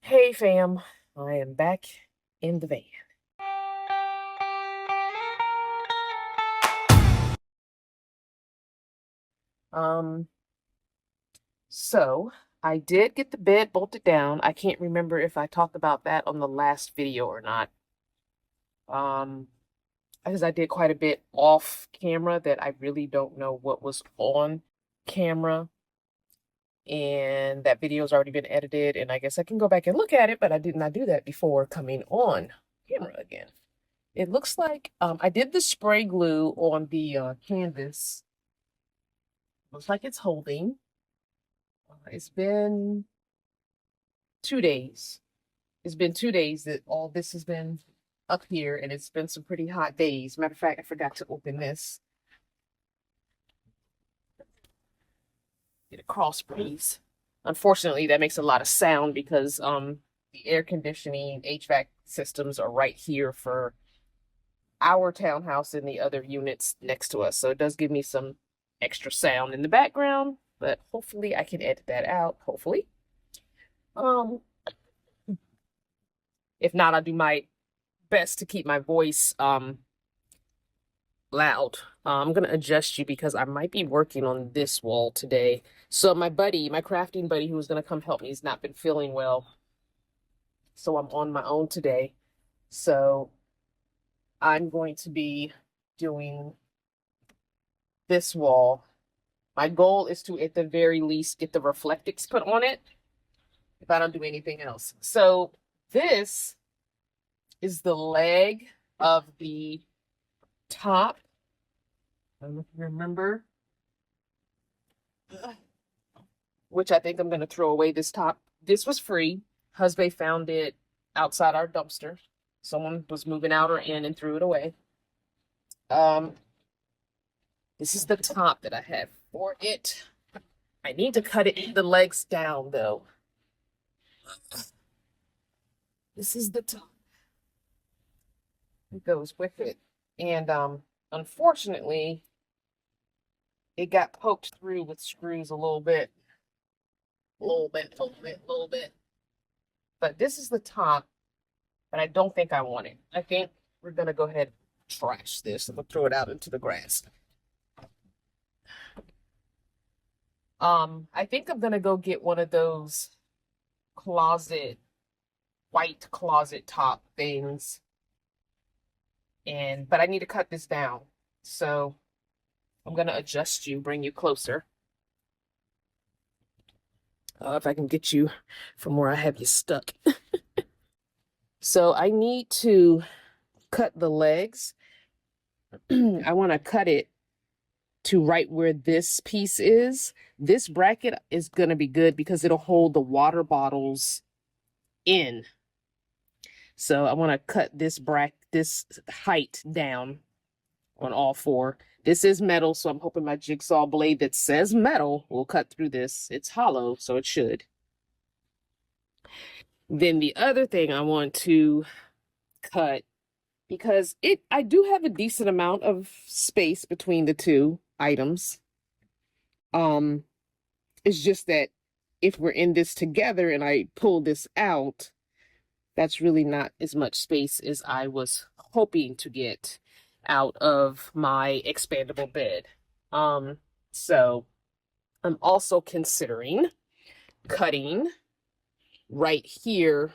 Hey fam, I am back in the van. Um, so I did get the bed bolted down. I can't remember if I talked about that on the last video or not. Um, because I did quite a bit off camera that I really don't know what was on camera. And that video's already been edited, and I guess I can go back and look at it, but I did not do that before coming on camera again. It looks like I did the spray glue on the canvas. Looks like it's holding. It's been 2 days. It's been 2 days that all this has been up here, and it's been some pretty hot days. Matter of fact, I forgot to open this. Get a cross breeze. Unfortunately, that makes a lot of sound because the air conditioning HVAC systems are right here for our townhouse and the other units next to us. So it does give me some extra sound in the background, but hopefully I can edit that out. Hopefully. Um, if not, I'll do my best to keep my voice loud. I'm gonna adjust you because I might be working on this wall today. So my buddy, my crafting buddy who was gonna come help me, has not been feeling well. So I'm on my own today. So I'm going to be doing this wall. My goal is to, at the very least, get the reflectix put on it if I don't do anything else. So this is the leg of the top. I don't know if you remember, which I think I'm going to throw away this top. This was free. Husband found it outside our dumpster. Someone was moving out or in and threw it away. This is the top that I have for it. I need to cut the legs down though. This is the top. It goes with it. And unfortunately, it got poked through with screws a little bit. But this is the top, but I don't think I want it. I think we're gonna go ahead and trash this and we'll throw it out into the grass. I think I'm gonna go get one of those white closet top things. But I need to cut this down. So I'm gonna adjust you, bring you closer. If I can get you from where I have you stuck. So I need to cut the legs. I want to cut it to right where this piece is. This bracket is going to be good because it'll hold the water bottles in. So I want to cut this height down on all four. This is metal, so I'm hoping my jigsaw blade that says metal will cut through this. It's hollow, so it should. Then the other thing I want to cut, because I do have a decent amount of space between the two items. It's just that if we're in this together and I pull this out, that's really not as much space as I was hoping to get out of my expandable bed. So I'm also considering cutting right here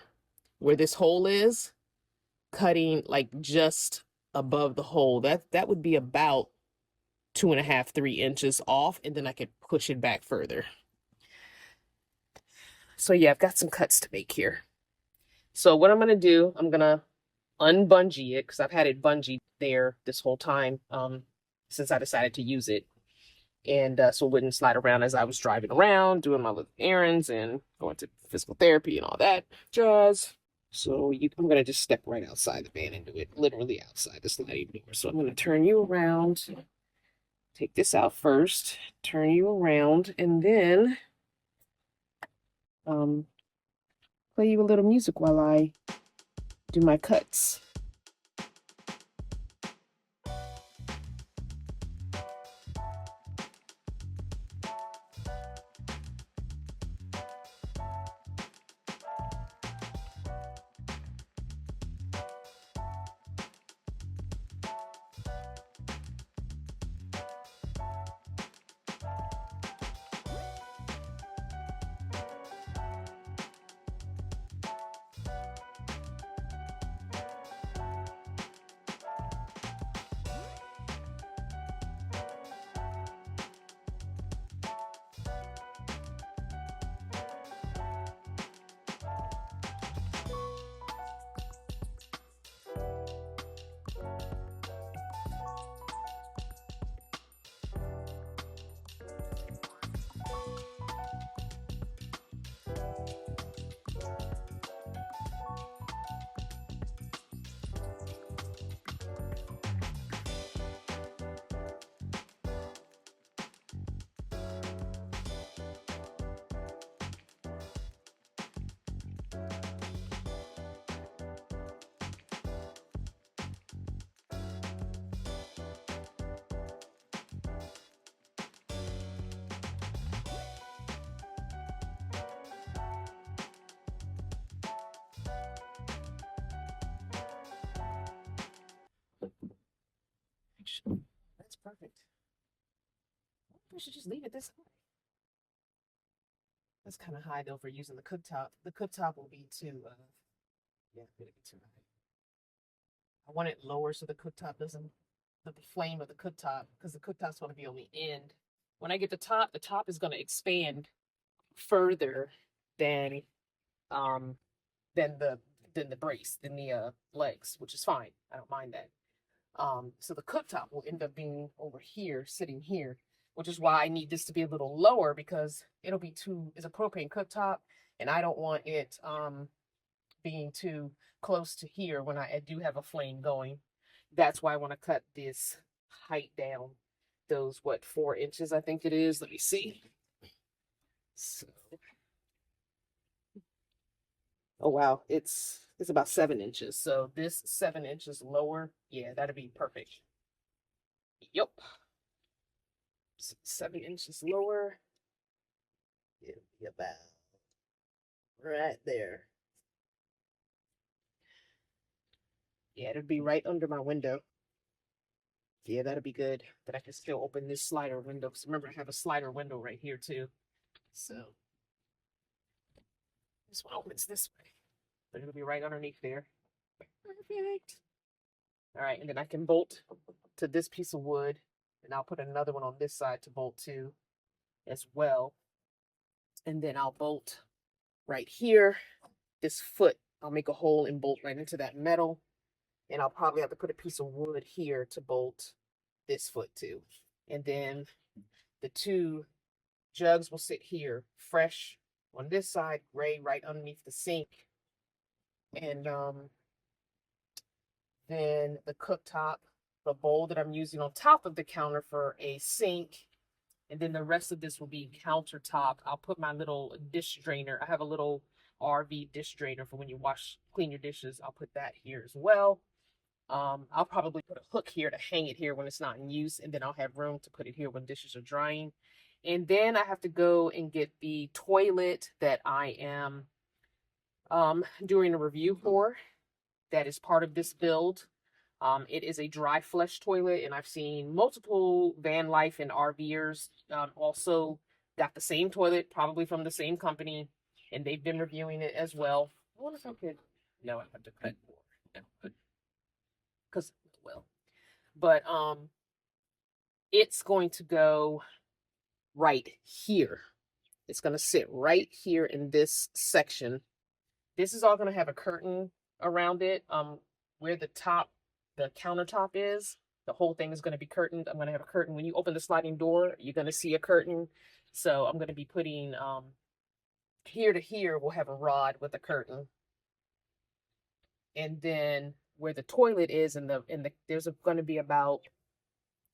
where this hole is, cutting like just above the hole. That would be about 2.5, 3 inches off, and then I could push it back further. So yeah, I've got some cuts to make here. So what I'm gonna do, I'm gonna unbungee it because I've had it bungeed there this whole time since I decided to use it. And so it wouldn't slide around as I was driving around, doing my little errands and going to physical therapy and all that jazz. So I'm going to just step right outside the van and do it, literally outside the sliding door. So I'm going to turn you around, take this out first, turn you around, and then play you a little music while I do my cuts. should just leave it this high. That's kind of high though for using the cooktop. The cooktop will be too, yeah, it'll be too high. I want it lower so the cooktop doesn't, the flame of the cooktop, because the cooktop's going to be on the end. When I get the top is going to expand further than the brace, than the legs, which is fine. I don't mind that. So the cooktop will end up being over here, sitting here, which is why I need this to be a little lower, because it'll be it's a propane cooktop, and I don't want it being too close to here when I do have a flame going. That's why I want to cut this height down. Those, what, 4 inches I think it is. Let me see. So, oh wow, it's about 7 inches. So this 7 inches lower, yeah, that'll be perfect. Yep. 7 inches lower. It'll be about right there. Yeah, it'll be right under my window. Yeah, that'll be good. That I can still open this slider window. Because remember, I have a slider window right here too. So this one opens this way. But it'll be right underneath there. Perfect. All right, and then I can bolt to this piece of wood. And I'll put another one on this side to bolt to as well. And then I'll bolt right here. This foot, I'll make a hole and bolt right into that metal. And I'll probably have to put a piece of wood here to bolt this foot to. And then the 2 jugs will sit here, fresh on this side, gray right underneath the sink. And then the cooktop, the bowl that I'm using on top of the counter for a sink. And then the rest of this will be countertop. I'll put my little dish drainer. I have a little RV dish drainer for when you clean your dishes. I'll put that here as well. I'll probably put a hook here to hang it here when it's not in use, and then I'll have room to put it here when dishes are drying. And then I have to go and get the toilet that I am doing a review for. That is part of this build. It is a dry flush toilet, and I've seen multiple van life and RVers also got the same toilet, probably from the same company, and they've been reviewing it as well. I wonder if I could, no, I have to cut more. No, because, well, but it's going to go right here. It's going to sit right here in this section. This is all going to have a curtain around it. Where the countertop is, the whole thing is going to be curtained. I'm going to have a curtain. When you open the sliding door, you're going to see a curtain. So I'm going to be putting here to here, we'll have a rod with a curtain. And then where the toilet is, there's going to be about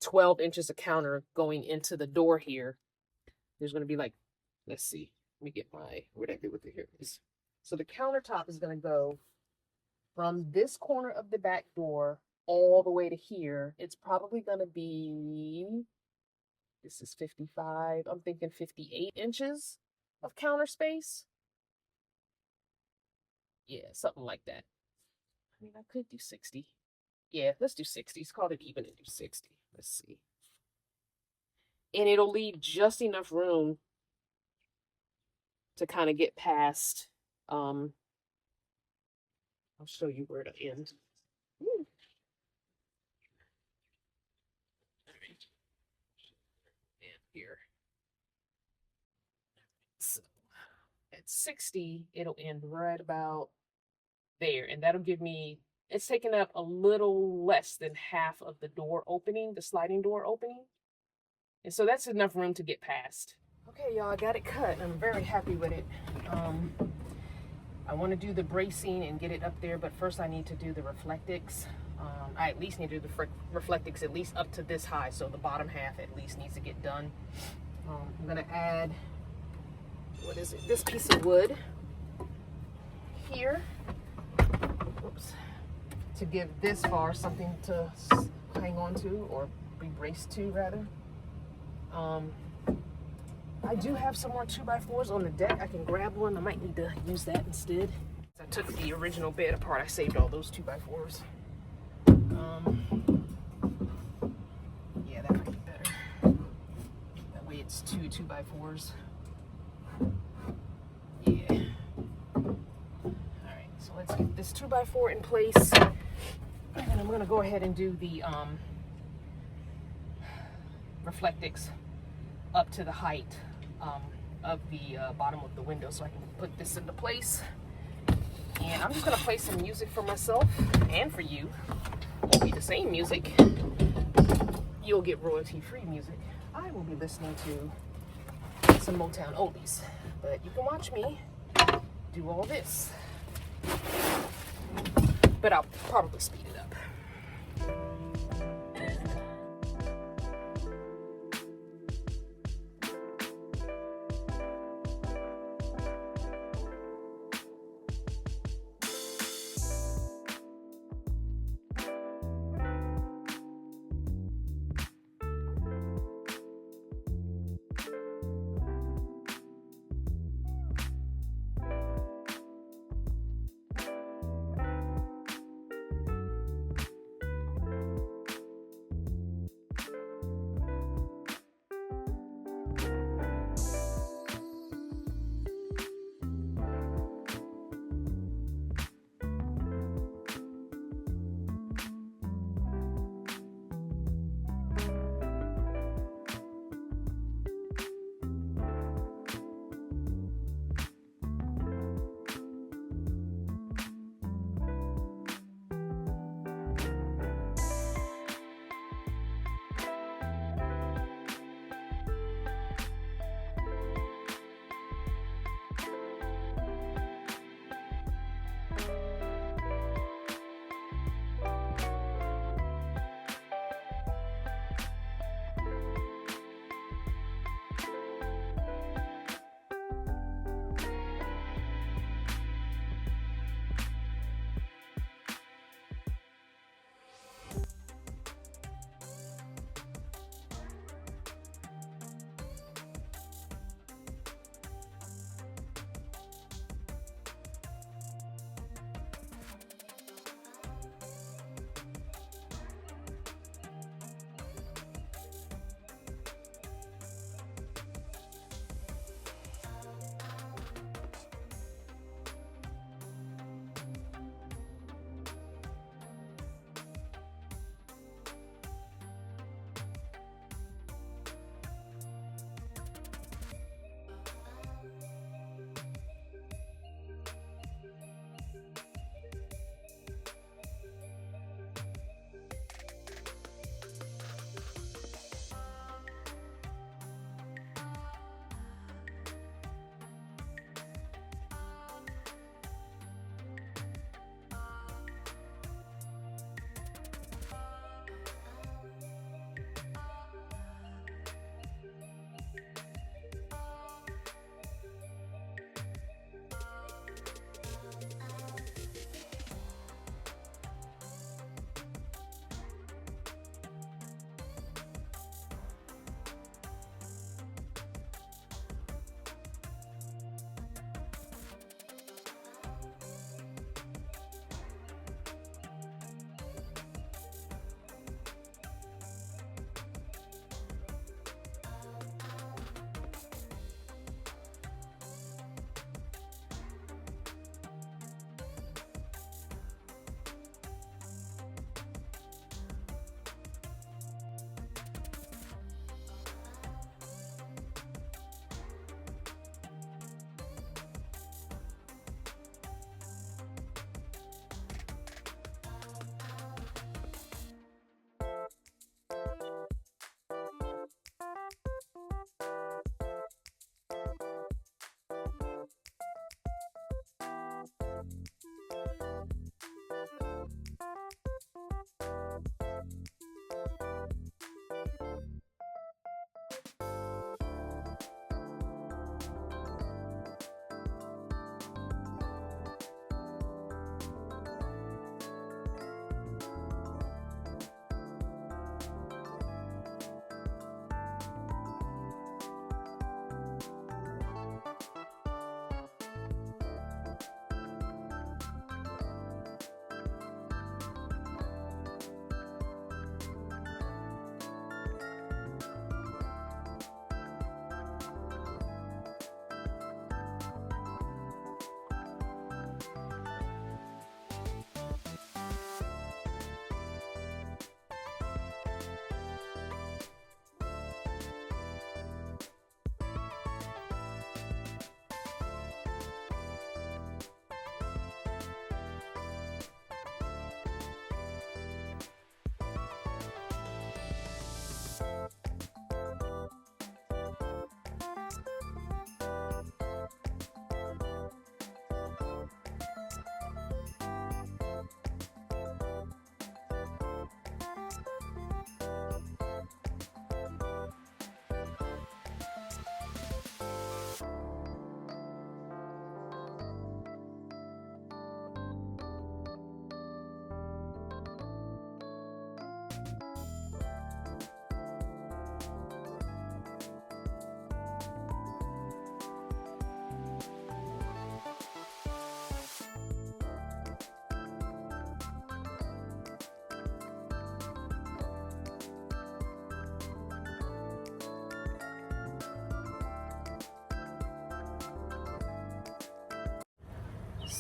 12 inches of counter going into the door here. There's going to be like, let's see, let me get where'd I get with it? Here it is. So the countertop is going to go from this corner of the back door all the way to here. It's probably going to be, this is 55, I'm thinking 58 inches of counter space. Yeah, something like that. I mean, I could do 60. Yeah, let's do 60. Let's call it even and do 60. Let's see. And it'll leave just enough room to kind of get past. I'll show you where to end. Woo. And here. So at 60, it'll end right about there, and that'll give me, it's taking up a little less than half of the door opening, the sliding door opening, and so that's enough room to get past. Okay, y'all, I got it cut. I'm very happy with it. I want to do the bracing and get it up there, but first I need to do the reflectics. I at least need to do the reflectics at least up to this high, so the bottom half at least needs to get done. I'm gonna add, what is it, this piece of wood here. Oops, to give this bar something to hang on to, or be braced to rather. I do have some more 2x4s on the deck. I can grab one. I might need to use that instead. I took the original bed apart. I saved all those 2x4s. Yeah, that might be better. That way It's two 2x4s. Yeah. Alright, so let's get this 2x4 in place. And I'm gonna go ahead and do the Reflectix up to the height of the bottom of the window so I can put this into place. And I'm just gonna play some music for myself and for you. Won't be the same music. You'll get royalty-free music. I will be listening to some Motown oldies, but you can watch me do all this. But I'll probably speed it up.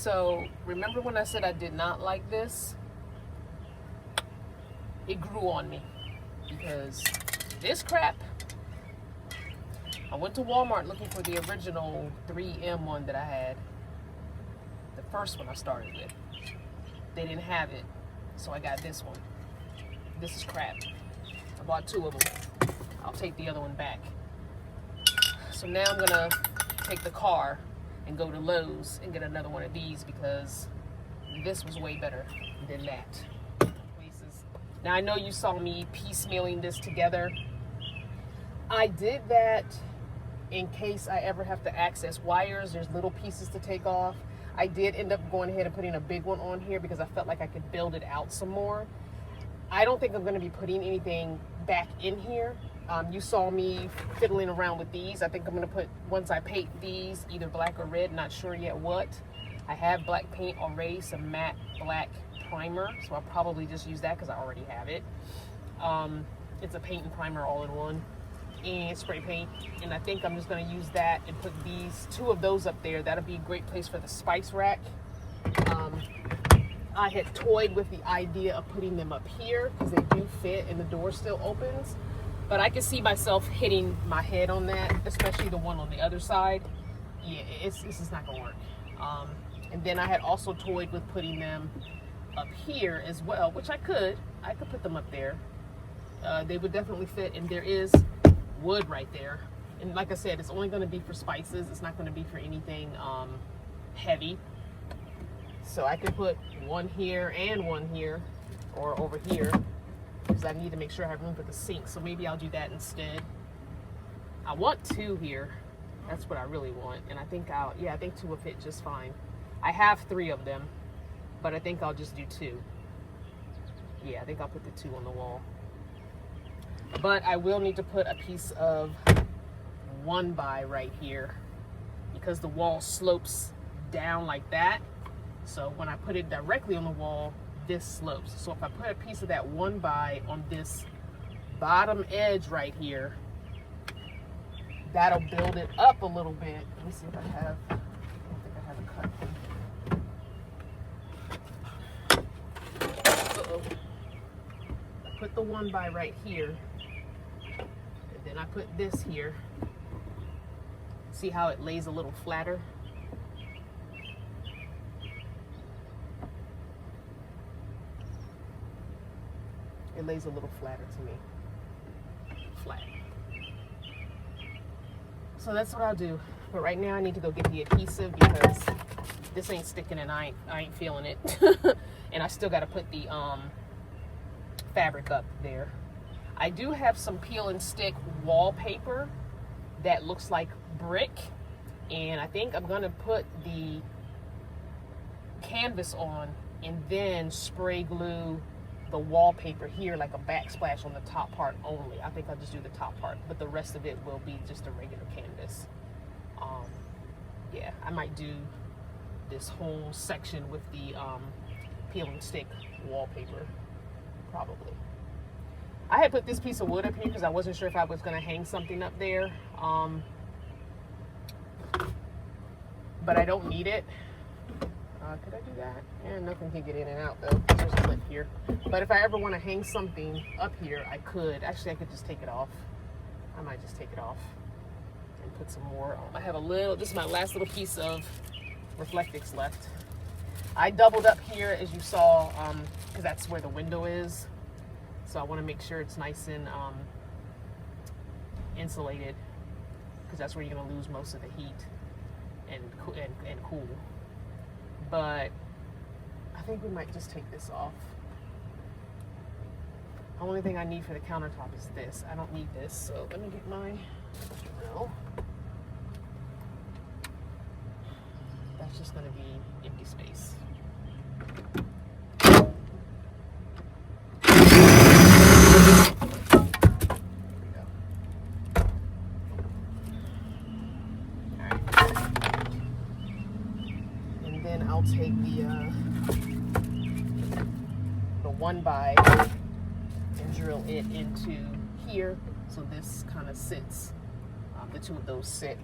So remember when I said I did not like this? It grew on me because this crap, I went to Walmart looking for the original 3M one that I had. The first one I started with. They didn't have it, so I got this one. This is crap. I bought 2 of them. I'll take the other one back. So now I'm gonna take the car and go to Lowe's and get another one of these because this was way better than that. Now I know you saw me piecemealing this together. I did that in case I ever have to access wires. There's little pieces to take off. I did end up going ahead and putting a big one on here because I felt like I could build it out some more. I don't think I'm going to be putting anything back in here. You saw me fiddling around with these. I think I'm going to put, once I paint these, either black or red, not sure yet what. I have black paint already, some matte black primer, so I'll probably just use that because I already have it. It's a paint and primer all in one, and spray paint, and I think I'm just going to use that and put these 2 of those up there. That'll be a great place for the spice rack. I had toyed with the idea of putting them up here because they do fit and the door still opens, but I can see myself hitting my head on that, especially the one on the other side. Yeah, this is not gonna work. And then I had also toyed with putting them up here as well, which I could put them up there. They would definitely fit, and there is wood right there. And like I said, it's only going to be for spices. It's not going to be for anything heavy. So I can put one here and one here, or over here, because I need to make sure I have room for the sink. So maybe I'll do that instead. I want 2 here. That's what I really want. And I think I think 2 will fit just fine. I have 3 of them, but I think I'll just do 2. Yeah, I think I'll put the 2 on the wall. But I will need to put a piece of 1x right here because the wall slopes down like that. So when I put it directly on the wall, this slopes. So if I put a piece of that 1x on this bottom edge right here, that'll build it up a little bit. Let me see if I have, I don't think I have a cut. I put the 1x right here, and then I put this here. See how it lays a little flatter? It lays a little flatter to me. Flat. So that's what I'll do. But right now I need to go get the adhesive because this ain't sticking and I ain't feeling it. And I still got to put the fabric up there. I do have some peel and stick wallpaper that looks like brick, and I think I'm gonna put the canvas on and then spray glue the wallpaper here like a backsplash on the top part only. I think I'll just do the top part, but the rest of it will be just a regular canvas. Yeah, I might do this whole section with the peel and stick wallpaper, probably. I had put this piece of wood up here because I wasn't sure if I was going to hang something up there, but I don't need it. Could I do that? And nothing can get in and out though. There's a lip here. But if I ever want to hang something up here, I could. Actually, I could just take it off. I might just take it off and put some more on. I have a little, this is my last little piece of Reflectix left. I doubled up here, as you saw, because that's where the window is. So I want to make sure it's nice and insulated, because that's where you're going to lose most of the heat and cool. But I think we might just take this off. The only thing I need for the countertop is this. I don't need this, so let me get my drill. That's just going to be empty space. I'll take the 1x and drill it into here, so this kind of sits. The 2 of those sit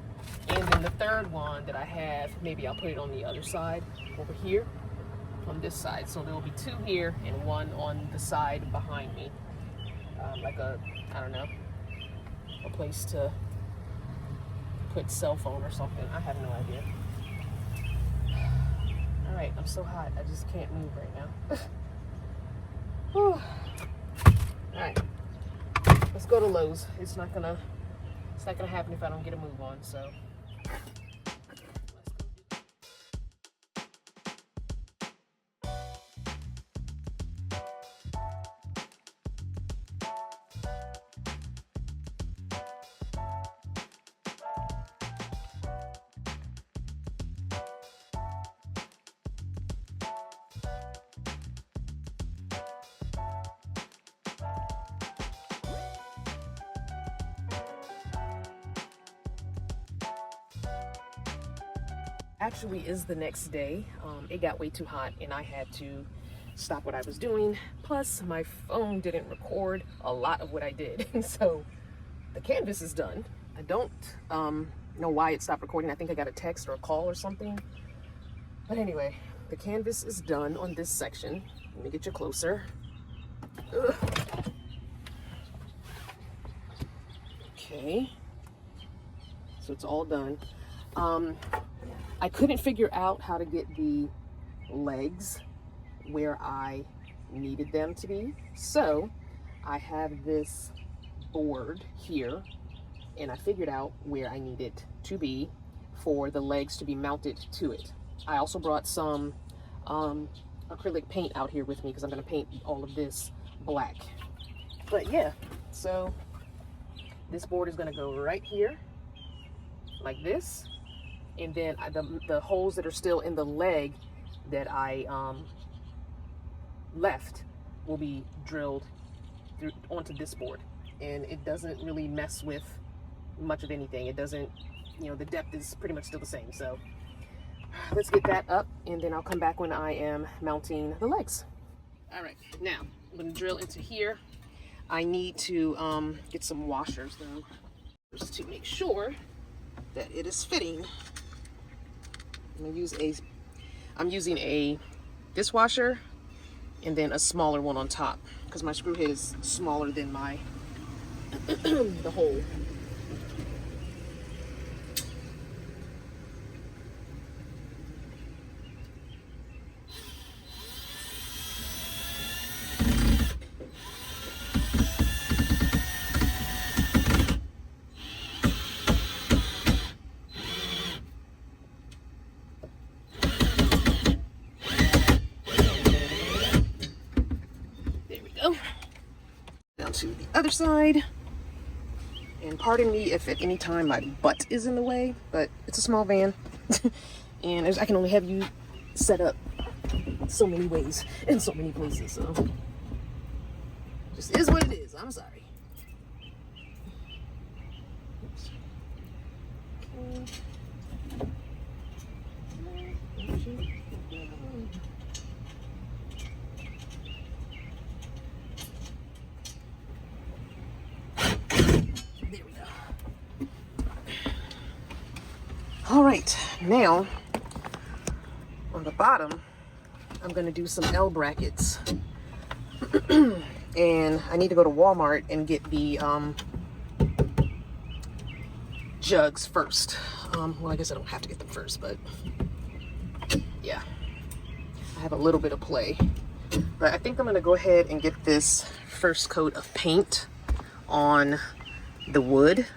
And then the third one that I have, maybe I'll put it on the other side over here, on this side. So there'll be 2 here and 1 on the side behind me. Like a, I don't know, a place to put cell phone or something. I have no idea. All right, I'm so hot. I just can't move right now. All right, let's go to Lowe's. It's not gonna happen if I don't get a move on. So. Actually is the next day. It got way too hot and I had to stop what I was doing. Plus my phone didn't record a lot of what I did. So the canvas is done. I don't know why it stopped recording. I think I got a text or a call or something. But anyway, the canvas is done on this section. Let me get you closer. Ugh. Okay. So it's all done. I couldn't figure out how to get the legs where I needed them to be. So I have this board here and I figured out where I need it to be for the legs to be mounted to it. I also brought some acrylic paint out here with me because I'm going to paint all of this black. But yeah, so this board is going to go right here like this. And then the holes that are still in the leg that I left will be drilled through onto this board. And it doesn't really mess with much of anything. It doesn't, you know, the depth is pretty much still the same. So let's get that up and then I'll come back when I am mounting the legs. All right, now I'm gonna drill into here. I need to get some washers though, just to make sure that it is fitting. I'm using a dishwasher and then a smaller one on top because my screw head is smaller than my the hole. Down to the other side, and pardon me if at any time my butt is in the way, but it's a small van and I can only have you set up so many ways in so many places, so just is what it is. I'm sorry. Oops. Okay. All right, now on the bottom, I'm gonna do some L brackets. And I need to go to Walmart and get the jugs first. Well, I guess I don't have to get them first, but yeah, I have a little bit of play. But I think I'm gonna go ahead and get this first coat of paint on the wood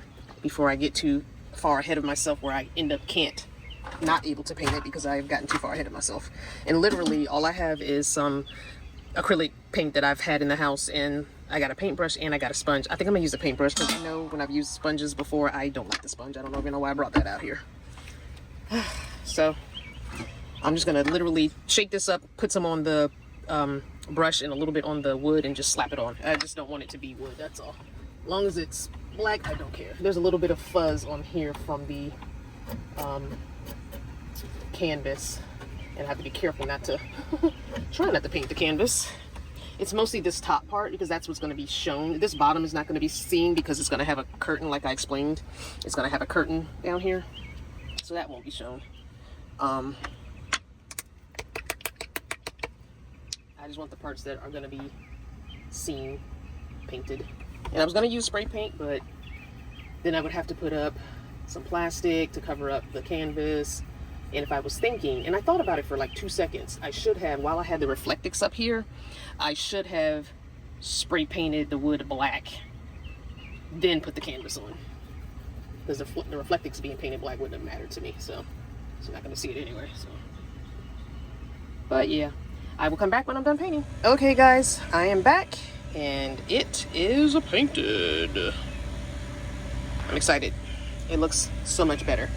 before I get too far ahead of myself where I end up not able to paint it because I've gotten too far ahead of myself. And literally all I have is some acrylic paint that I've had in the house, and I got a paintbrush and I got a sponge. I think I'm gonna use a paintbrush because I know when I've used sponges before, I don't like the sponge. I don't even know why I brought that out here. So I'm just gonna literally shake this up, put some on the brush and a little bit on the wood and just slap it on. I just don't want it to be wood, that's all. As long as it's black, I don't care. There's a little bit of fuzz on here from the canvas, and I have to be careful not to try not to paint the canvas. It's mostly this top part because that's what's going to be shown. This bottom is not going to be seen because it's going to have a curtain, like I explained. It's going to have a curtain down here, so that won't be shown. I just want the parts that are going to be seen painted. And I was going to use spray paint, but then I would have to put up some plastic to cover up the canvas. And if I was thinking, and I thought about it for like 2 seconds, I should have, while I had the Reflectix up here, I should have spray painted the wood black, then put the canvas on. Because the Reflectix being painted black wouldn't have mattered to me, so I'm not going to see it anyway. So, but yeah, I will come back when I'm done painting. Okay guys, I am back, and it is painted. I'm excited. It looks so much better.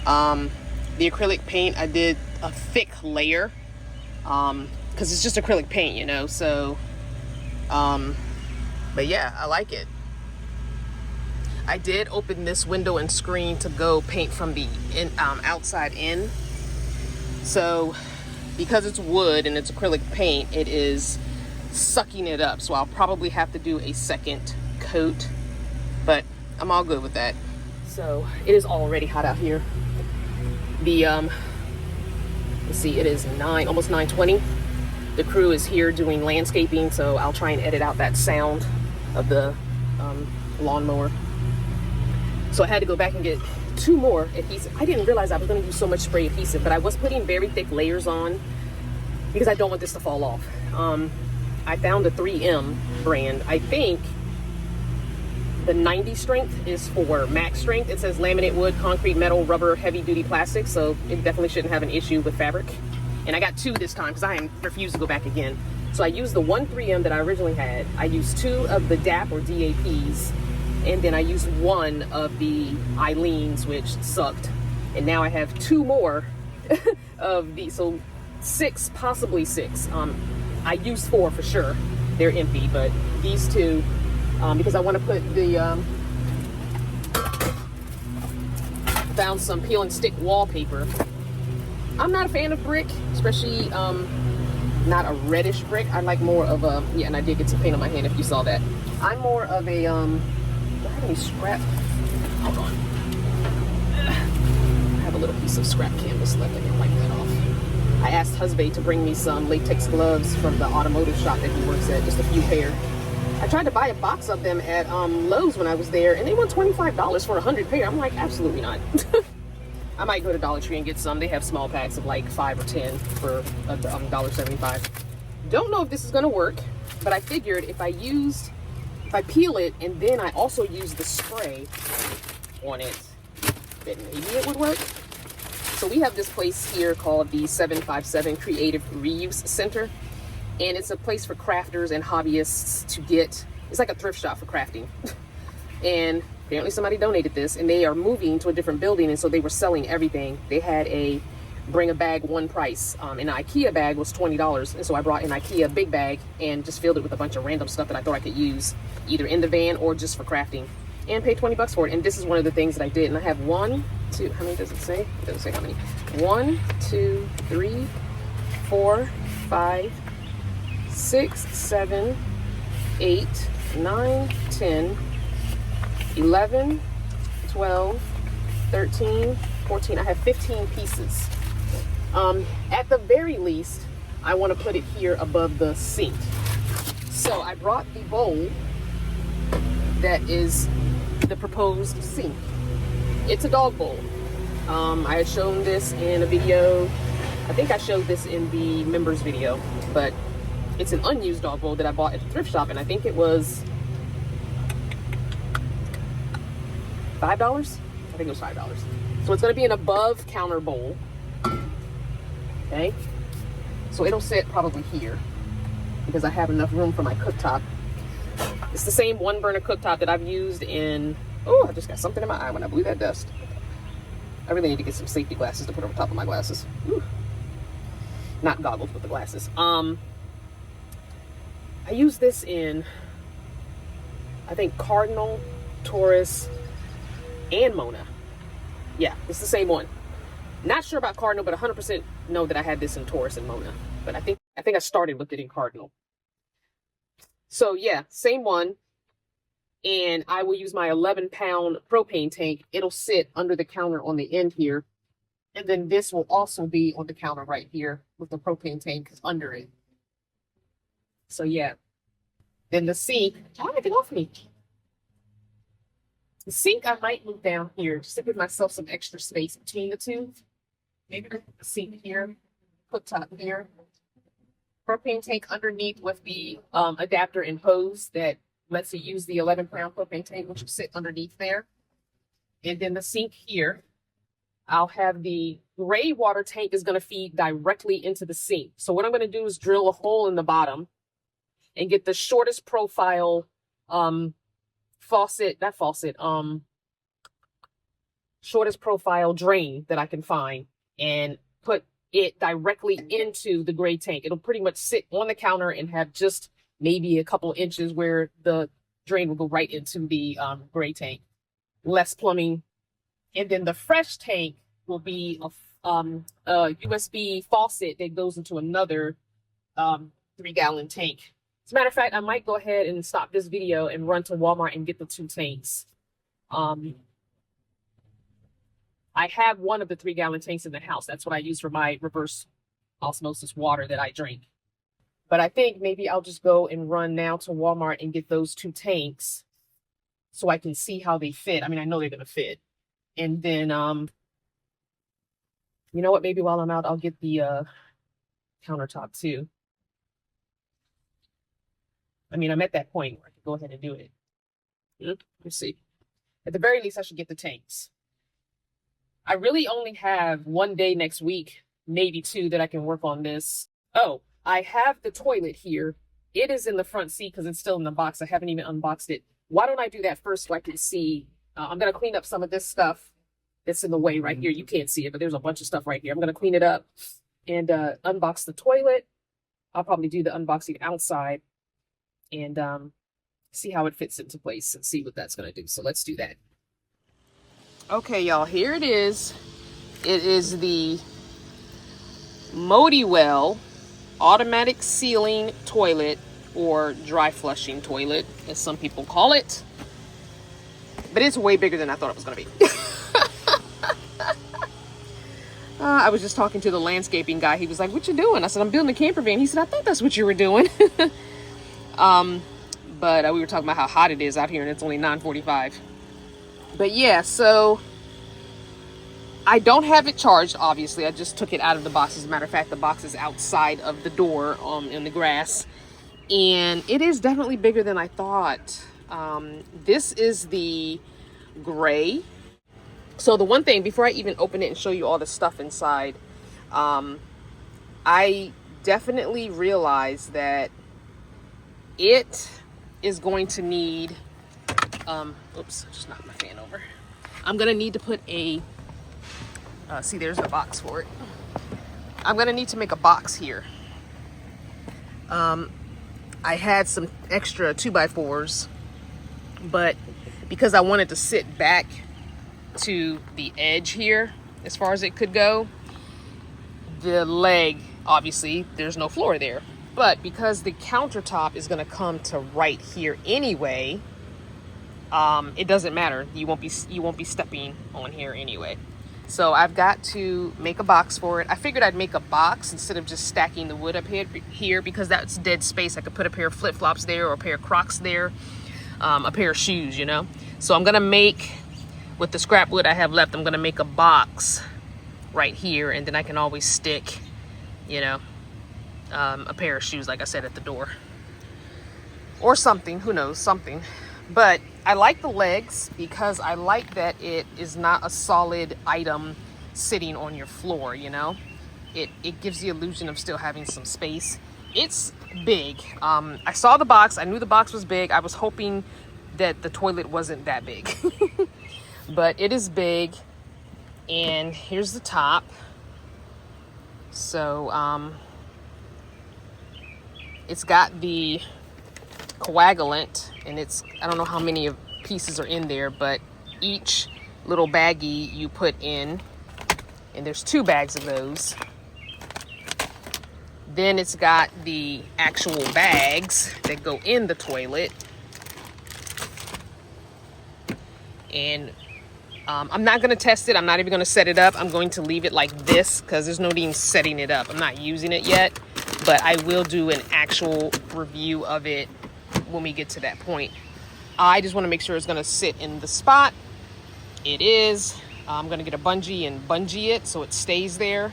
The acrylic paint, I did a thick layer, because it's just acrylic paint, you know, so, but yeah, I like it. I did open this window and screen to go paint from the outside in. So, because it's wood and it's acrylic paint, it is sucking it up. So I'll probably have to do a second coat, but I'm all good with that. So it is already hot out here. The let's see, it is almost 9:20. The crew is here doing landscaping, so I'll try and edit out that sound of the lawnmower. So I had to go back and get 2 more adhesive. I didn't realize I was going to use so much spray adhesive, but I was putting very thick layers on because I don't want this to fall off. I found a 3M brand. I think the 90 strength is for max strength. It says laminate wood, concrete, metal, rubber, heavy duty plastic, so it definitely shouldn't have an issue with fabric. And I got 2 this time because I refused to go back again. So I used the 1 3M that I originally had. I used 2 of the DAP or DAPs, and then I used 1 of the Eileen's, which sucked. And now I have 2 more of these, so 6, possibly 6. I used 4 for sure. They're empty, but these 2, because I want to put the, found some peel and stick wallpaper. I'm not a fan of brick, especially not a reddish brick. I like more of a, yeah, and I did get some paint on my hand if you saw that. I'm more of a, do I have any scrap? Hold on. I have a little piece of scrap canvas left. I can wipe that off. I asked Husband to bring me some latex gloves from the automotive shop that he works at, just a few pair. I tried to buy a box of them at Lowe's when I was there, and they want $25 for 100 pair. I'm like, absolutely not. I might go to Dollar Tree and get some. They have small packs of like 5 or 10 for $1.75. Don't know if this is gonna work, but I figured if I peel it and then I also use the spray on it, then maybe it would work. So we have this place here called the 757 Creative Reuse Center. And it's a place for crafters and hobbyists to get, it's like a thrift shop for crafting. And apparently somebody donated this, and they are moving to a different building, and so they were selling everything. They had a bring a bag 1 price. An IKEA bag was $20, and so I brought an IKEA big bag and just filled it with a bunch of random stuff that I thought I could use either in the van or just for crafting, and paid 20 bucks for it. And this is one of the things that I did. And I have 1, 2, how many does it say? It doesn't say how many. 1, 2, 3, 4, 5, 6, 7, 8, 9, 10, 11, 12, 13, 14. I have 15 pieces. At the very least, I want to put it here above the sink. So I brought the bowl that is the proposed sink. It's a dog bowl. I had shown this in a video. I think I showed this in the members video, but it's an unused dog bowl that I bought at the thrift shop, and I think it was $5. I think it was $5. So it's going to be an above counter bowl. Okay, so it'll sit probably here because I have enough room for my cooktop. It's the same 1 burner cooktop that I've used in, oh, I just got something in my eye when I blew that dust. I really need to get some safety glasses to put over top of my glasses. Ooh. Not goggles, but the glasses. I use this in, I think, Cardinal, Taurus, and Mona. Yeah, it's the same one. Not sure about Cardinal, but 100% know that I had this in Taurus and Mona. But I think I started with it in Cardinal. So yeah, same one. And I will use my 11-pound propane tank. It'll sit under the counter on the end here. And then this will also be on the counter right here with the propane tank under it. So yeah. Then the sink, oh, get off me. The sink I might move down here just to give myself some extra space between the two. Maybe the sink here, cooktop here. Propane tank underneath with the adapter and hose that lets you use the 11-pound propane tank, which will sit underneath there. And then the sink here, I'll have the gray water tank is going to feed directly into the sink. So what I'm going to do is drill a hole in the bottom and get the shortest profile shortest profile drain that I can find and put it directly into the gray tank. It'll pretty much sit on the counter and have just maybe a couple inches where the drain will go right into the gray tank. Less plumbing. And then the fresh tank will be a USB faucet that goes into another 3-gallon tank. As a matter of fact, I might go ahead and stop this video and run to Walmart and get the 2 tanks. I have one of the 3-gallon tanks in the house. That's what I use for my reverse osmosis water that I drink. But I think maybe I'll just go and run now to Walmart and get those 2 tanks so I can see how they fit. I mean, I know they're going to fit. And then, you know what? Maybe while I'm out, I'll get the countertop too. I mean, I'm at that point where I can go ahead and do it. Let's see. At the very least, I should get the tanks. I really only have 1 day next week, maybe 2, that I can work on this. Oh, I have the toilet here. It is in the front seat because it's still in the box. I haven't even unboxed it. Why don't I do that first so I can see? I'm going to clean up some of this stuff that's in the way right here. You can't see it, but there's a bunch of stuff right here. I'm going to clean it up and unbox the toilet. I'll probably do the unboxing outside and see how it fits into place and see what that's going to do. So let's do that. Okay, y'all, here it is. It is the Modiwell automatic sealing toilet, or dry flushing toilet, as some people call it. But it's way bigger than I thought it was going to be. I was just talking to the landscaping guy. He was like, "What you doing?" I said, "I'm building a camper van." He said, "I thought that's what you were doing." But we were talking about how hot it is out here, and it's only 9:45. But yeah, so I don't have it charged, obviously. I just took it out of the box. As a matter of fact, the box is outside of the door in the grass. And it is definitely bigger than I thought. This is the gray. So the one thing, before I even open it and show you all the stuff inside, I definitely realized that it is going to need, oops, I just knocked my fan over. I'm going to need to put a, see, there's the box for it. I'm going to need to make a box here. I had some extra 2x4s, but because I wanted to sit back to the edge here, as far as it could go, the leg, obviously, there's no floor there. But because the countertop is going to come to right here anyway, it doesn't matter. You won't be stepping on here anyway. So I've got to make a box for it. I figured I'd make a box instead of just stacking the wood up here because that's dead space. I could put a pair of flip-flops there or a pair of Crocs there, a pair of shoes, you know. So I'm gonna make, with the scrap wood I have left, I'm gonna make a box right here, and then I can always stick, you know, a pair of shoes, like I said, at the door or something, who knows, something. But I like the legs because I like that it is not a solid item sitting on your floor, you know. It gives the illusion of still having some space. It's big. I saw the box. I knew the box was big. I was hoping that the toilet wasn't that big. But it is big. And here's the top. So it's got the coagulant, and it's, I don't know how many pieces are in there, but each little baggie you put in, and there's 2 bags of those, Then it's got the actual bags that go in the toilet. And I'm not going to test it. I'm not even going to set it up. I'm going to leave it like this because there's no need in setting it up. I'm not using it yet, but I will do an actual review of it when we get to that point. I just want to make sure it's going to sit in the spot. It is. I'm going to get a bungee and bungee it so it stays there,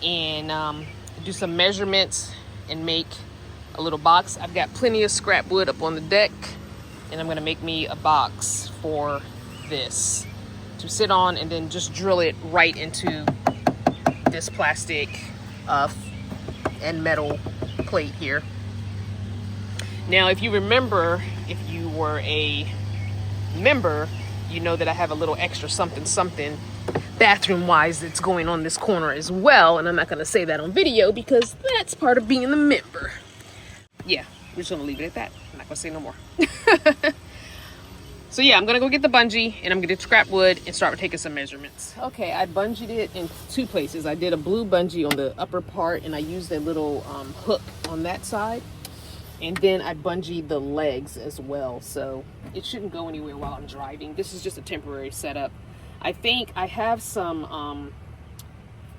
and do some measurements and make a little box. I've got plenty of scrap wood up on the deck, and I'm going to make me a box for this to sit on, and then just drill it right into this plastic and metal plate here. Now, if you remember, if you were a member, you know that I have a little extra something bathroom wise that's going on this corner as well, and I'm not going to say that on video because that's part of being the member. Yeah, we're just going to leave it at that. I'm not going to say no more. So yeah, I'm going to go get the bungee, and I'm going to get scrap wood and start taking some measurements. Okay, I bungeed it in two places. I did a blue bungee on the upper part, and I used a little hook on that side. And then I bungeed the legs as well, so it shouldn't go anywhere while I'm driving. This is just a temporary setup. I think I have some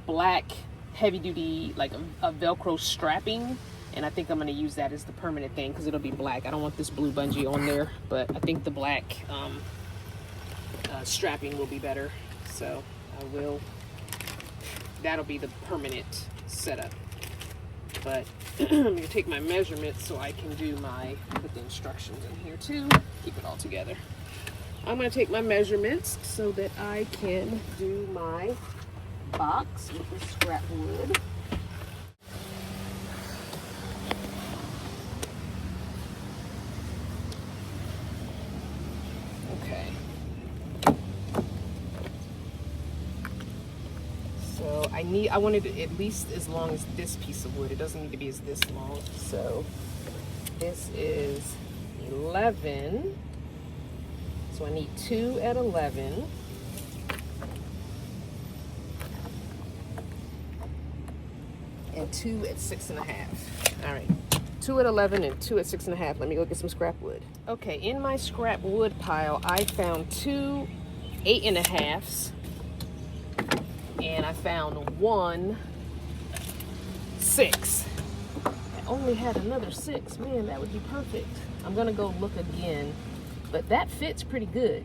black heavy-duty, like a Velcro strapping, and I think I'm going to use that as the permanent thing because it'll be black. I don't want this blue bungee on there, but I think the black strapping will be better. So that'll be the permanent setup. But I'm going to take my measurements so I can put the instructions in here too, keep it all together. I'm going to take my measurements so that I can do my box with the scrap wood. Okay. So I wanted it at least as long as this piece of wood. It doesn't need to be as this long. So this is 11. So I need 2 at 11. And 2 at 6.5. All right. 2 at 11 and 2 at 6.5. Let me go get some scrap wood. Okay, in my scrap wood pile, I found 2 8.5s. And I found 1 6. I only had another 6. Man, that would be perfect. I'm gonna go look again, but that fits pretty good.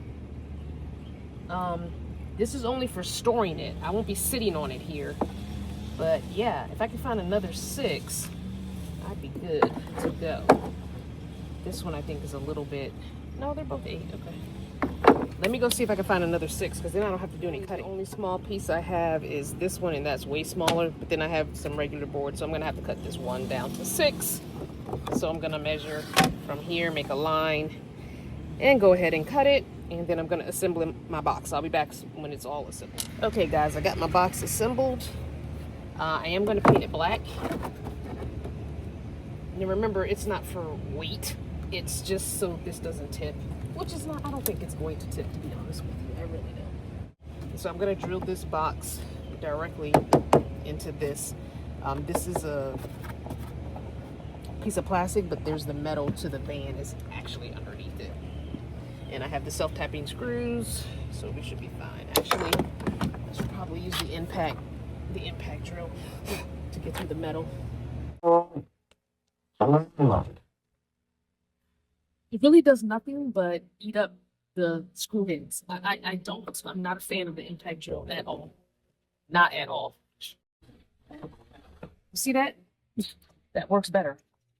This is only for storing it. I won't be sitting on it here, but yeah, if I can find another 6, I'd be good to go. This one I think is a little bit, no, they're both 8. Okay. Let me go see if I can find another 6, because then I don't have to do any cutting. The only small piece I have is this one, and that's way smaller, but then I have some regular board, so I'm going to have to cut this one down to 6. So I'm going to measure from here, make a line, and go ahead and cut it, and then I'm going to assemble my box. I'll be back when it's all assembled. Okay, guys, I got my box assembled. I am going to paint it black. Now remember, it's not for weight. It's just so this doesn't tip. Which is not, I don't think it's going to tip, to be honest with you. I really don't. So I'm going to drill this box directly into this. This is a piece of plastic, but there's the metal to the van is actually underneath it. And I have the self-tapping screws, so we should be fine. Actually, I should probably use the impact drill to get through the metal. It really does nothing but eat up the screw heads. I'm not a fan of the impact drill at all. Not at all. See that? That works better.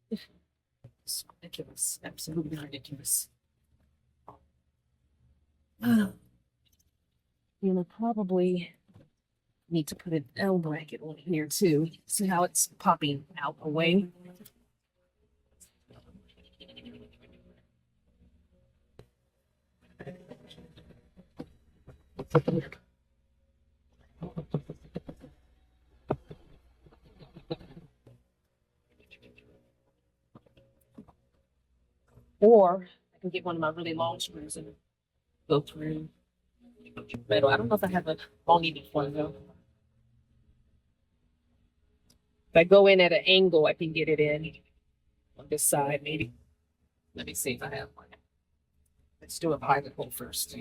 It's ridiculous. Absolutely ridiculous. You'll probably need to put an L bracket on here too. See how it's popping out away? Or I can get one of my really long screws and go through metal. I don't know if I have a long enough one though. I go in at an angle, I can get it in on this side, maybe. Let me see if I have one. Let's do a pilot hole first.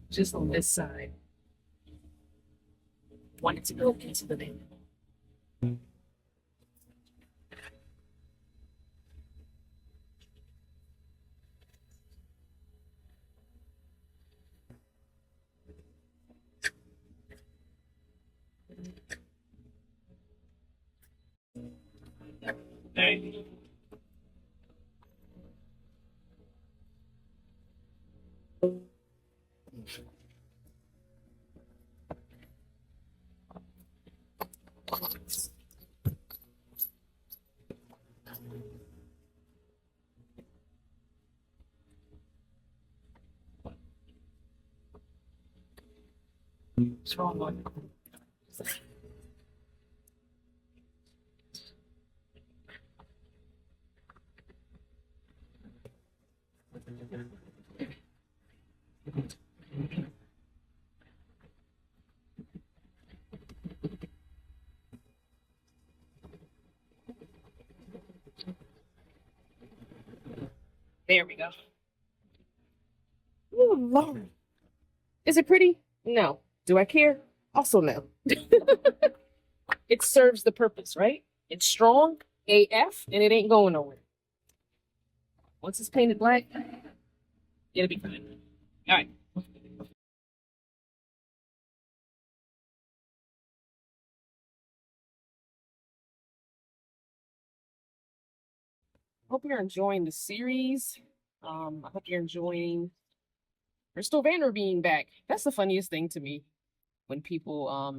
Just on this side. Want it to go into the van. Hey. What's wrong with it? There we go. Oh, Lord. Is it pretty? No. Do I care? Also, no. It serves the purpose, right? It's strong, AF, and it ain't going nowhere. Once it's painted black, it'll be fine. All right. Hope you're enjoying the series. I hope you're enjoying CrystalVanner being back. That's the funniest thing to me when people are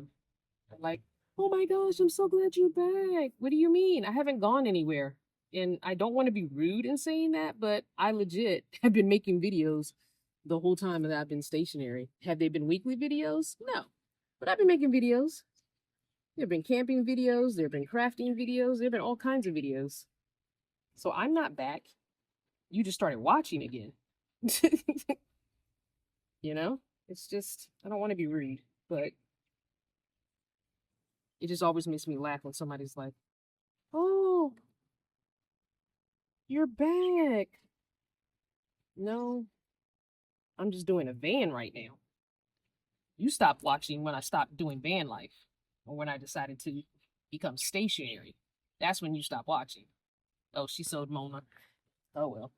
like, "Oh my gosh, I'm so glad you're back." What do you mean? I haven't gone anywhere. And I don't want to be rude in saying that, but I legit have been making videos the whole time that I've been stationary. Have they been weekly videos? No. But I've been making videos. There have been camping videos, there have been crafting videos, there have been all kinds of videos. So I'm not back. You just started watching again. You know? It's just, I don't want to be rude, but it just always makes me laugh when somebody's like, "Oh, you're back." No, I'm just doing a van right now. You stopped watching when I stopped doing van life or when I decided to become stationary. That's when you stopped watching. Oh, she sold Mona. Oh, well.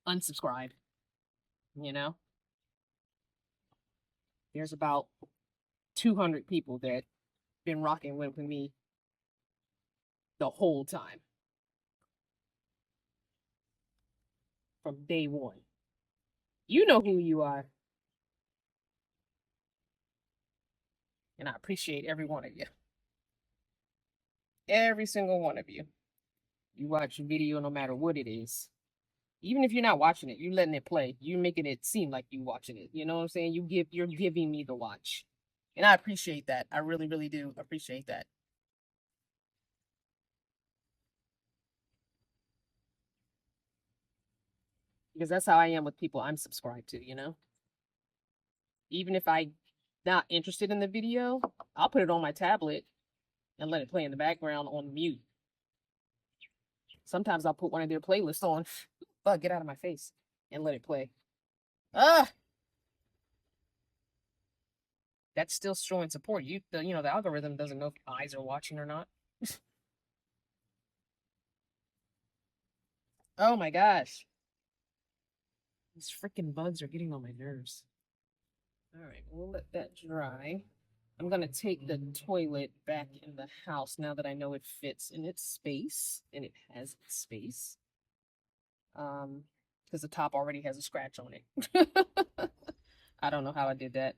Unsubscribe. You know? There's about 200 people that been rocking with me the whole time. From day one. You know who you are. And I appreciate every one of you. Every single one of you. You watch a video no matter what it is. Even if you're not watching it, you're letting it play. You're making it seem like you watching it. You know what I'm saying? You're giving me the watch. And I appreciate that. I really, really do appreciate that. Because that's how I am with people I'm subscribed to, you know? Even if I'm not interested in the video, I'll put it on my tablet and let it play in the background on mute. Sometimes I'll put one of their playlists on. Oh, get out of my face. And let it play. Ah! That's still showing support. The algorithm doesn't know if eyes are watching or not. Oh my gosh. These freaking bugs are getting on my nerves. All right, we'll let that dry. I'm going to take the toilet back in the house now that I know it fits in its space, and it has its space. Because the top already has a scratch on it. I don't know how I did that.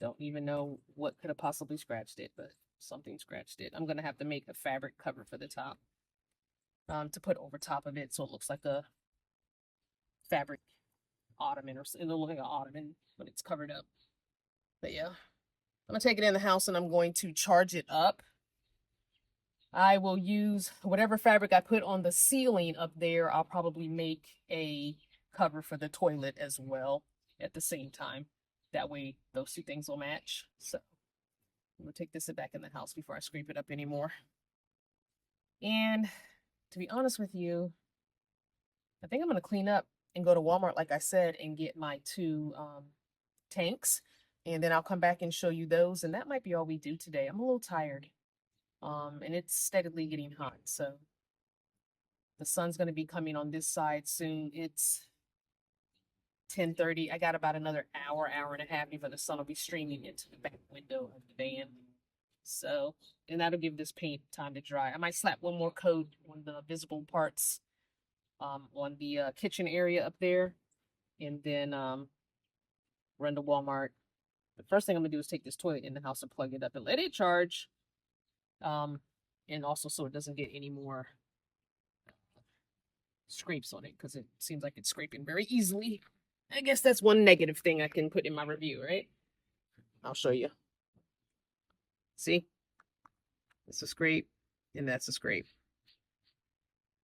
Don't even know what could have possibly scratched it, but something scratched it. I'm going to have to make a fabric cover for the top to put over top of it so it looks like a fabric ottoman, or it'll look like an ottoman when it's covered up. But yeah, I'm going to take it in the house and I'm going to charge it up. I will use whatever fabric I put on the ceiling up there. I'll probably make a cover for the toilet as well at the same time. That way those two things will match. So I'm gonna take this back in the house before I scrape it up anymore. And to be honest with you, I think I'm gonna clean up and go to Walmart, like I said, and get my two tanks. And then I'll come back and show you those. And that might be all we do today. I'm a little tired. And it's steadily getting hot. So the sun's going to be coming on this side soon. It's 10:30. I got about another hour, hour and a half before the sun will be streaming into the back window of the van. So, and that'll give this paint time to dry. I might slap one more coat on the visible parts on the kitchen area up there. And then run to Walmart. The first thing I'm gonna do is take this toilet in the house and plug it up and let it charge. And also so it doesn't get any more scrapes on it, because it seems like it's scraping very easily. I guess that's one negative thing I can put in my review, right? I'll show you. See? It's a scrape, and that's a scrape.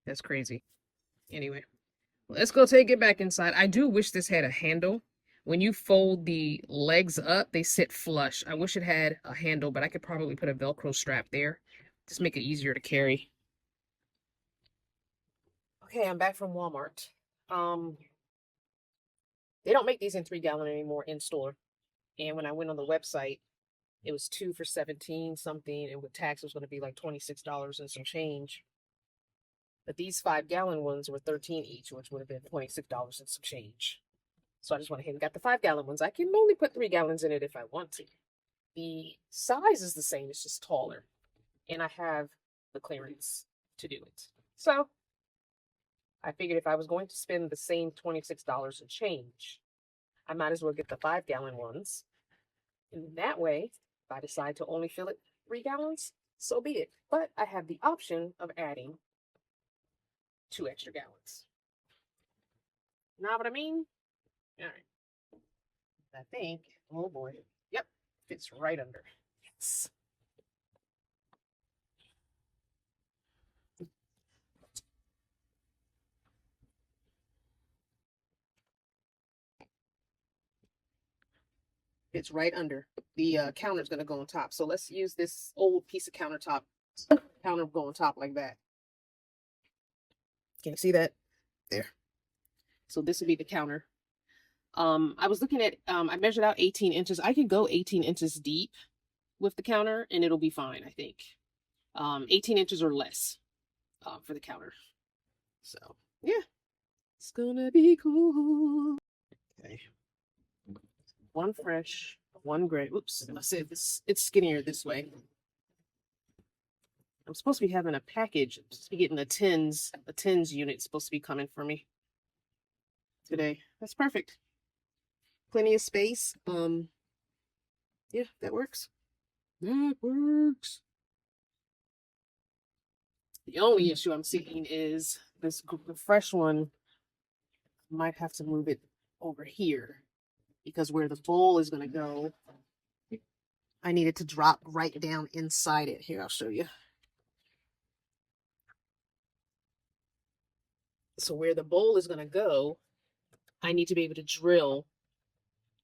That's crazy. Anyway, let's go take it back inside. I do wish this had a handle. When you fold the legs up, they sit flush. I wish it had a handle, but I could probably put a Velcro strap there. Just make it easier to carry. Okay, I'm back from Walmart. They don't make these in 3-gallon anymore in store. And when I went on the website, it was 2 for 17 something, and with tax it was going to be like $26 and some change. But these 5-gallon ones were 13 each, which would have been $26 and some change. So I just went ahead and got the 5-gallon ones. I can only put 3 gallons in it if I want to. The size is the same, it's just taller. And I have the clearance to do it. So I figured if I was going to spend the same $26 and change, I might as well get the 5-gallon ones. And that way, if I decide to only fill it 3 gallons, so be it. But I have the option of adding 2 extra gallons. Know what I mean? All right. I think, oh boy, yep, fits right under. Yes. It's right under. The counter's going to go on top. So let's use this old piece of countertop. Counter go on top like that. Can you see that? There. So this would be the counter. I was looking at, I measured out 18 inches. I could go 18 inches deep with the counter and it'll be fine, I think. 18 inches or less for the counter. So, yeah. It's gonna be cool. Okay. One fresh, one gray. Oops, I said this, it's skinnier this way. I'm supposed to be having a package. I'm supposed to be getting a tins unit supposed to be coming for me today. That's perfect. Plenty of space. Yeah, that works. That works. The only issue I'm seeing is this the fresh one. Might have to move it over here because where the bowl is going to go, I need it to drop right down inside it. Here, I'll show you. So where the bowl is going to go, I need to be able to drill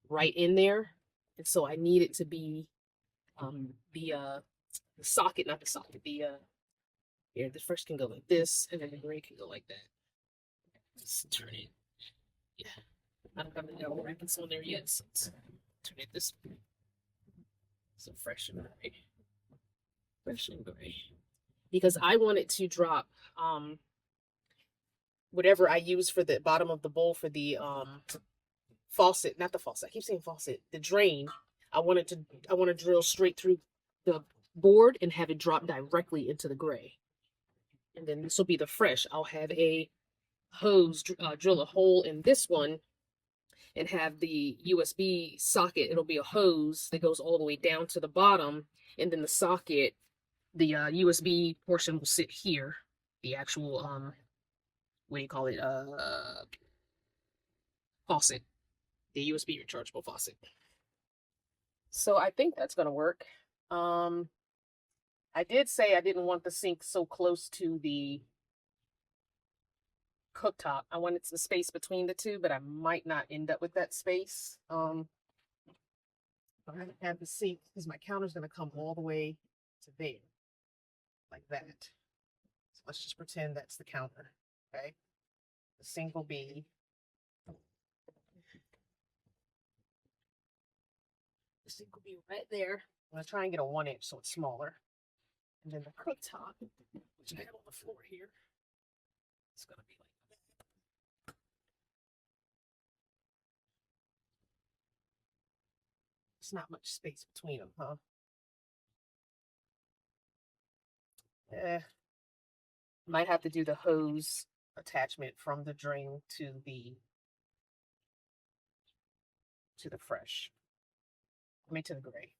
right in there. And so I need it to be the socket, not the socket, here, the first can go like this, and then the gray can go like that. Let's turn it. Yeah. I don't have the double brackets on there yet, so let's turn it this way. So fresh and gray. Fresh and gray. Because I want it to drop whatever I use for the bottom of the bowl for the faucet, not the faucet, I keep saying faucet, the drain. I want to drill straight through the board and have it drop directly into the gray. And then this will be the fresh. I'll have a hose, drill a hole in this one and have the USB socket. It'll be a hose that goes all the way down to the bottom. And then the socket, the USB portion will sit here. The actual, what do you call it? Faucet. The USB rechargeable faucet. So I think that's going to work. I did say I didn't want the sink so close to the cooktop. I wanted the space between the two, but I might not end up with that space. I have the sink because my counter's going to come all the way to there, like that. So let's just pretend that's the counter, okay? The sink will be right there. I'm going to try and get a 1-inch so it's smaller. And then the cooktop, which I have on the floor here, it's going to be like that. There's not much space between them, huh? Might have to do the hose attachment from the drain to the fresh. To the gray.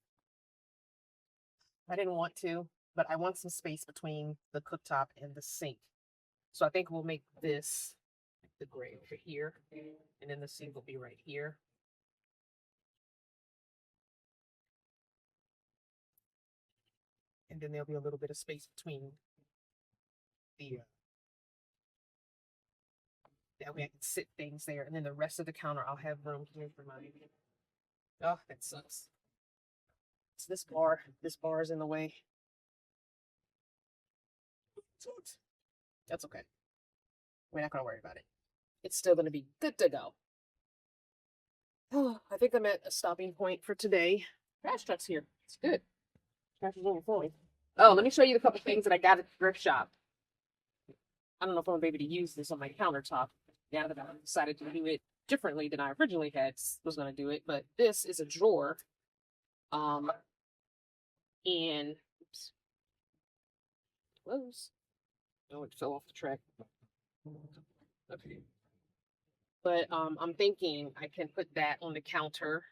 I didn't want to, but I want some space between the cooktop and the sink. So I think we'll make this the gray over here, and then the sink will be right here. And then there'll be a little bit of space between the that way I can sit things there, and then the rest of the counter I'll have room here for my. Oh, that sucks. It's this bar is in the way. That's okay. We're not gonna worry about it. It's still gonna be good to go. Oh, I think I'm at a stopping point for today. Trash truck's here. It's good. Trash is overflowing. Oh, let me show you the couple things that I got at the thrift shop. I don't know if I'm gonna be able to use this on my countertop now that I've decided to do it differently than I originally was gonna do it. But this is a drawer. And oops. Close. Oh, it fell off the track. Okay. But I'm thinking I can put that on the counter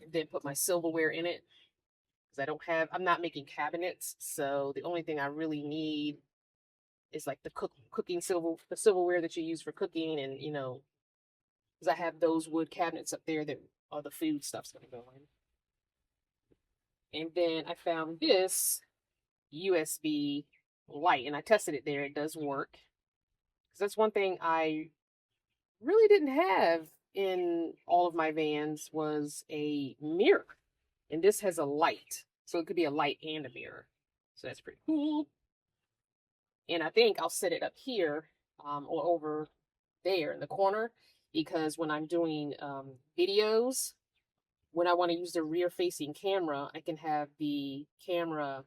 and then put my silverware in it. Because I'm not making cabinets, so the only thing I really need is like the cooking silverware that you use for cooking, and because I have those wood cabinets up there that all the food stuff's gonna go in. And then I found this USB light, and I tested it there. It does work. Because that's one thing I really didn't have in all of my vans was a mirror. And this has a light. So it could be a light and a mirror. So that's pretty cool. And I think I'll set it up here or over there in the corner. Because when I'm doing videos, when I want to use the rear facing camera, I can have the camera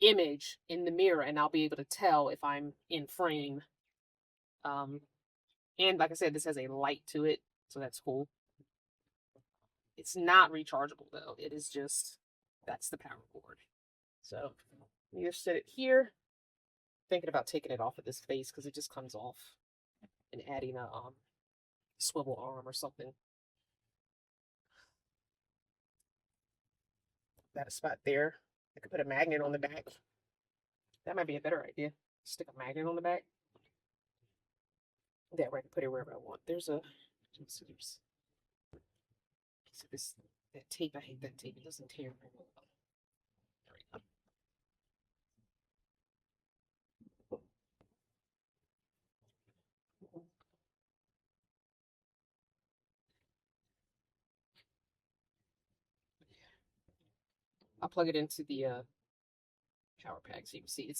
image in the mirror, and I'll be able to tell if I'm in frame. And like I said, this has a light to it, so that's cool. It's not rechargeable though. It is just, that's the power cord. So you just set it here. Thinking about taking it off of this face because it just comes off, and adding a swivel arm or something. Got a spot there. I could put a magnet on the back. That might be a better idea. Stick a magnet on the back. That way I can put it wherever I want. There's a scissors. So that tape, I hate that tape. It doesn't tear very well. There we go. I'll plug it into the power pack so you can see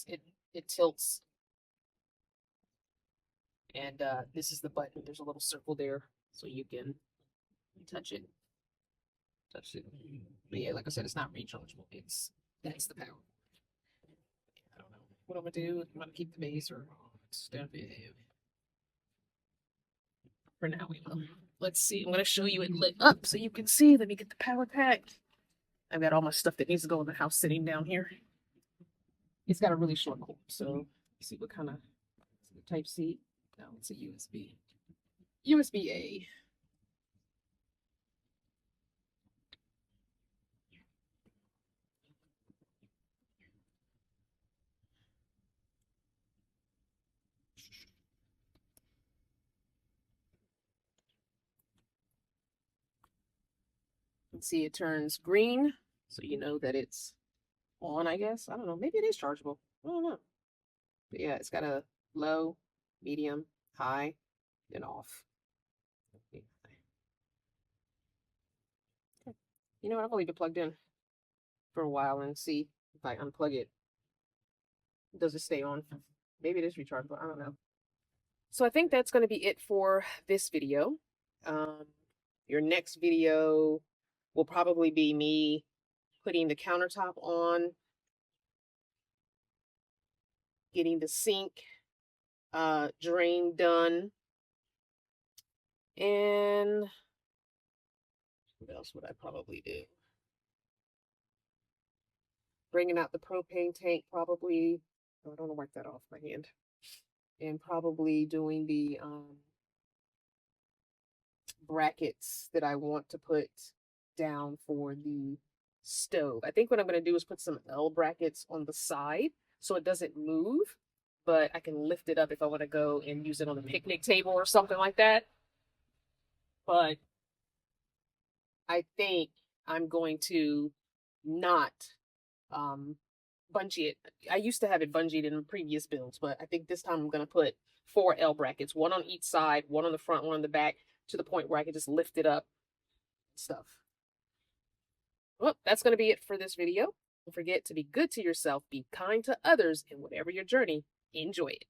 it tilts. And this is the button. There's a little circle there so you can touch it. But yeah, like I said, it's not rechargeable. That's the power. I don't know what I'm gonna do. I'm gonna keep the base or stuff it. For now, we will. Let's see. I'm gonna show you it lit up so you can see. Let me get the power pack. I've got all my stuff that needs to go in the house sitting down here. It's got a really short cord, so let's see what kind of Type C. No, it's a USB. USB-A. Let's see, it turns green, so you know that it's on, I guess. I don't know. Maybe it is chargeable. I don't know. But yeah, it's got a low, medium, high, and off. Okay. You know what? I'll leave it plugged in for a while and see if I unplug it. Does it stay on? Maybe it is rechargeable. I don't know. So I think that's going to be it for this video. Your next video will probably be me putting the countertop on, getting the sink drain done, and what else would I probably do? Bringing out the propane tank, probably. Oh, I don't want to wipe that off my hand. And probably doing the brackets that I want to put down for the stove. I think what I'm going to do is put some L brackets on the side so it doesn't move, but I can lift it up if I want to go and use it on a picnic table or something like that. But I think I'm going to not bungee it. I used to have it bungeed in previous builds, but I think this time I'm going to put 4 L brackets, one on each side, one on the front, one on the back, to the point where I can just lift it up and stuff. Well, that's going to be it for this video. Don't forget to be good to yourself, be kind to others, and whatever your journey, enjoy it.